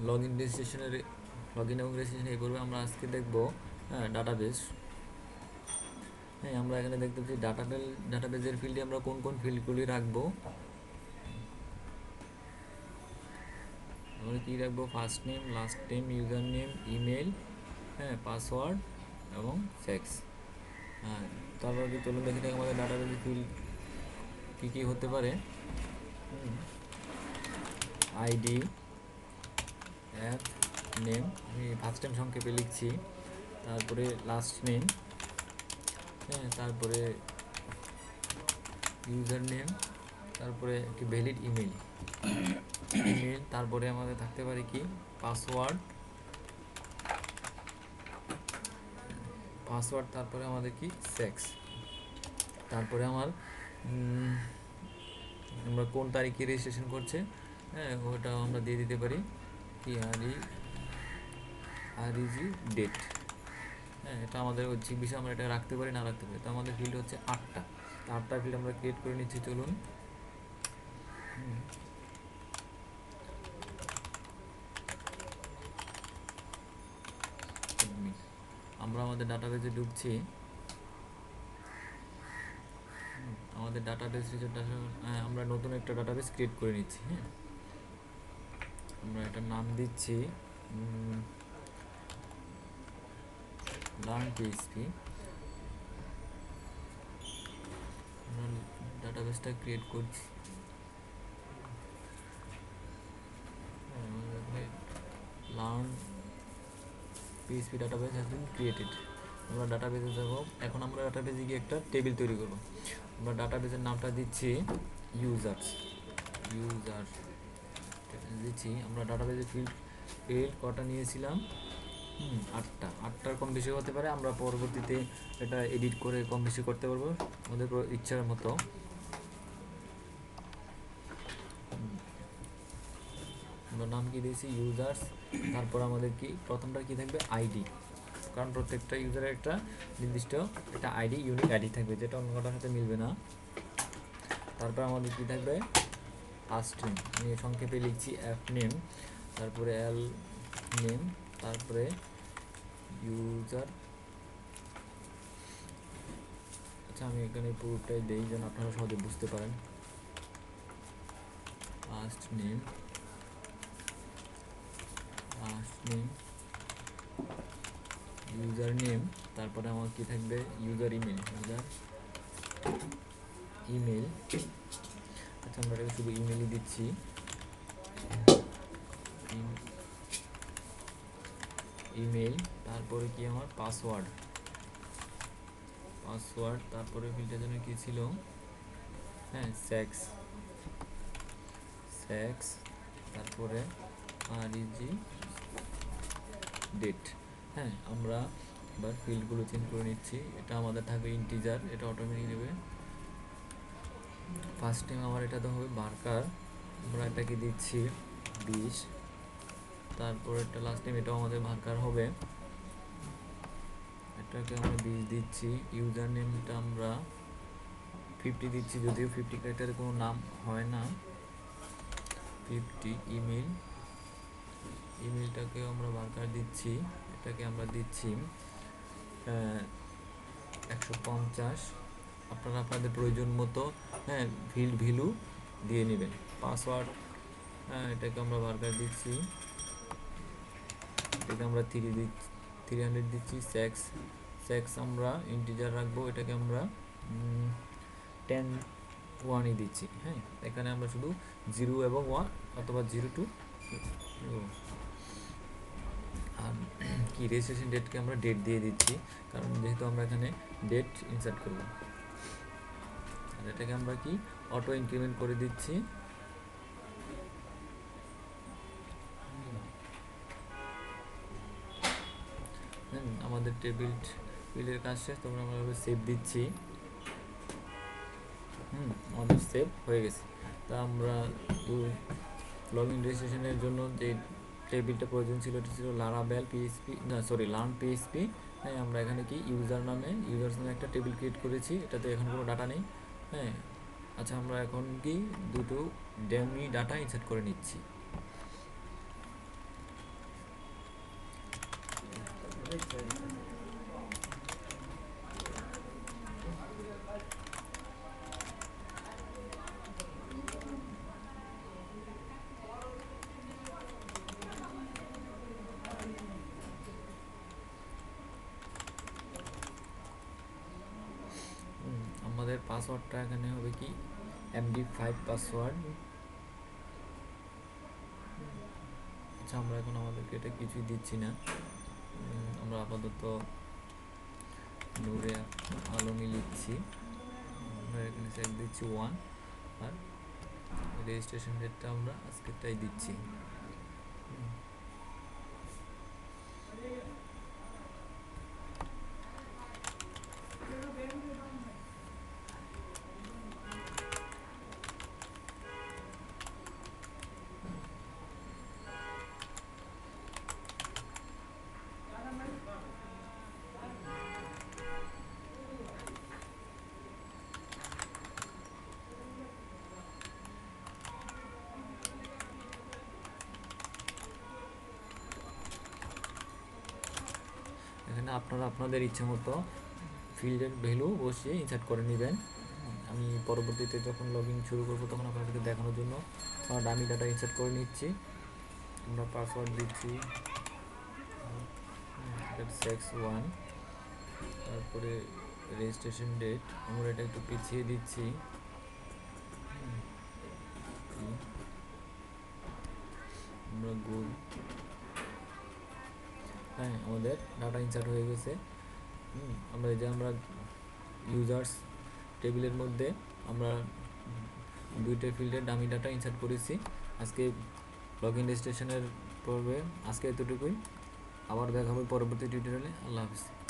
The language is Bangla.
লগ ইন রেজিস্ট্রেশনের লগ ইন এবং রেজিস্ট্রেশন এই পর্বে আমরা আজকে দেখব ডাটাবেস। হ্যাঁ, আমরা এখানে দেখতে পাচ্ছি ডাটাবেজের ফিল্ডে আমরা কোন কোন ফিল্ডগুলি রাখবো। আমরা কী রাখবো? First name, last name, user name, email, হ্যাঁ, পাসওয়ার্ড এবং সেক্স। হ্যাঁ, তারপর কি চলুন দেখে থাকি আমাদের ডাটাবেজের ফিল্ড কী কী হতে পারে। আইডি, অ্যাপ নেম, আমি ফার্স্ট টাইম সংক্ষেপে লিখছি, তারপরে লাস্ট নেম, হ্যাঁ, তারপরে ইউজার নেম, তারপরে একটি ভ্যালিড ইমেল, তারপরে আমাদের থাকতে পারে কি পাসওয়ার্ড, তারপরে আমাদের কি সেক্স, তারপরে আমরা কোন তারিখে রেজিস্ট্রেশন করছে, হ্যাঁ, ওটা আমরা দিয়ে দিতে পারি কি আরইজি ডেট। হ্যাঁ, এটা আমাদের ঐচ্ছিক বিষয়, আমরা এটা রাখতে পারি না রাখতে পারি। তো আমাদের ফিল্ড হচ্ছে 8টা ফিল্ড আমরা ক্রিয়েট করে নিচ্ছি। চলুন আমরা আমাদের ডাটাবেজে ঢুকছি। আমাদের ডাটাবেস আমরা নতুন একটা ডাটাবেস ক্রিয়েট করে নিচ্ছি। হ্যাঁ, আমরা এটার নাম দিচ্ছি লার্ন পিএইচপি। আমরা ডাটাবেসটা ক্রিয়েট করছি। Learn PHP database has been created. আমরা ডাটাবেসে যাব। এখন আমরা ডাটাবেসে গিয়ে একটা টেবিল তৈরি করব। আমরা ডাটাবেসের নামটা দিচ্ছি ইউজার দিচ্ছি। আমরা ডাটাবেসে ফিল্ড কটা নিয়েছিলাম? 8টার কম বেশি হতে পারে। আমরা পরবর্তীতে এটা এডিট করে কম বেশি করতে পারবো আমাদের ইচ্ছার মতো। আমরা নাম কি দিয়েছি? ইউজার্স। তারপর আমাদের কি প্রথমটা কি থাকবে? আইডি, কারণ প্রত্যেকটা ইউজারের একটা নির্দিষ্ট একটা আইডি, ইউনিক আইডি থাকবে, যেটা অন্য কাটার সাথে মিলবে না। তারপর আমাদের কি থাকবে? ফার্স্ট নেম, আমি সংক্ষেপে লিখছি অ্যাপ নেম, তারপরে এল নেম, তারপরে ইউজার। আচ্ছা, আমি এখানে পুরোটাই দেই যেন আপনারা সহজে বুঝতে পারেন। ফার্স্ট নেম, ইউজার নেম, তারপরে আমার কি থাকবে? User email. আচ্ছা, আমরা এটাকে শুধু ইমেলই দিচ্ছি। ইমেল, তারপরে কি আমার পাসওয়ার্ড, তারপরে ফিল্টার জন্য কি ছিল? হ্যাঁ, সেক্স, তারপরে আরইজি ডেট। হ্যাঁ, আমরা এবার ফিল্ডগুলো চেঞ্জ করে নিচ্ছি। এটা আমাদের থাকবে ইন্টিজার, এটা অটোমেটিক নেবে। ফার্স্ট টাইম আমার এটা তো হবে বার্কার, আমরা এটাকে দিচ্ছি 20। তারপর এটা লাস্ট টাইম এটাও আমাদের বার্কার হবে, এটাকে আমরা 20 দিচ্ছি। ইউজার নেমটা আমরা 50 দিচ্ছি, যদিও 50 ক্যারেক্টারে কোনো নাম হয় না। 50 ইমেলটাকেও আমরা বার্কার দিচ্ছি, এটাকে আমরা দিচ্ছি 150। আপনারা আপনাদের প্রয়োজন মতো, হ্যাঁ, ফিল্ড ভ্যালু দিয়ে নেবেন। পাসওয়ার্ড, হ্যাঁ, এটাকে আমরা বার্কার দিচ্ছি, এটাকে আমরা 300 দিচ্ছি। সেক্স আমরা ইন্টিজার রাখবো, এটাকে আমরা 10 দিচ্ছি। হ্যাঁ, এখানে আমরা শুধু 0 এবং 1 অথবা 0 to 0। আর কি রেজিস্ট্রেশন ডেটকে আমরা ডেট দিয়ে দিচ্ছি, কারণ যেহেতু আমরা এখানে ডেট ইনসার্ট করব। আর এটাকে আমরা কি অটো ইনক্রিমেন্ট করে দিচ্ছি। আমাদের টেবিলের কাজ শেষ, তোমরা আমরা সেভ দিচ্ছি। আমাদের সেভ হয়ে গেছে। তা আমরা লগ ইন রেজিস্ট্রেশনের জন্য যে টেবিলটা প্রয়োজন ছিল, এটা ছিল লারাবেল পিএইচপি, লার্ন পিএইচপি। হ্যাঁ, আমরা এখানে কি ইউজার্স নামে একটা টেবিল ক্রিয়েট করেছি, এটাতে এখন কোনো ডাটা নেই। হ্যাঁ, আচ্ছা, আমরা এখন কি দুটো ডেমি ডাটা ইনসার্ট করে নিচ্ছি। আমাদের পাসওয়ার্ডটা এখানে হবে কি MD5 পাসওয়ার্ড। আচ্ছা, আমরা এখন আমাদেরকে এটা কিছুই দিচ্ছি না, আমরা আপাতত নূরে আলমী লিখছি। আমরা এখানে সেট দিচ্ছি 1, আর রেজিস্ট্রেশন ডেটটা আমরা আজকেরটাই দিচ্ছি। এখানে আপনারা আপনাদের ইচ্ছে মতো ফিল্ডের ভ্যালু বসিয়ে ইনসার্ট করে নেবেন। আমি পরবর্তীতে যখন লগ ইন শুরু করবো তখন আপনাদেরকে দেখানোর জন্য ডামি ডাটা ইনসার্ট করে নিচ্ছি। আমরা পাসওয়ার্ড দিচ্ছি sex1, তারপরে রেজিস্ট্রেশন ডেট আমরা এটা একটু পিছিয়ে দিচ্ছি। আমরা গুড, হ্যাঁ আমাদের ডাটা ইনসার্ট হয়ে গেছে। আমরা ইউজার্স টেবিলের মধ্যে আমরা দুইটা ফিল্ডে ডামি ডাটা ইনসার্ট করেছি। আজকে লগ ইন রেজিস্ট্রেশনের পর্বে আজকে এতটুকুই, আবার দেখা হবে পরবর্তী টিউটোরিয়ালে। আল্লাহ হাফিজ।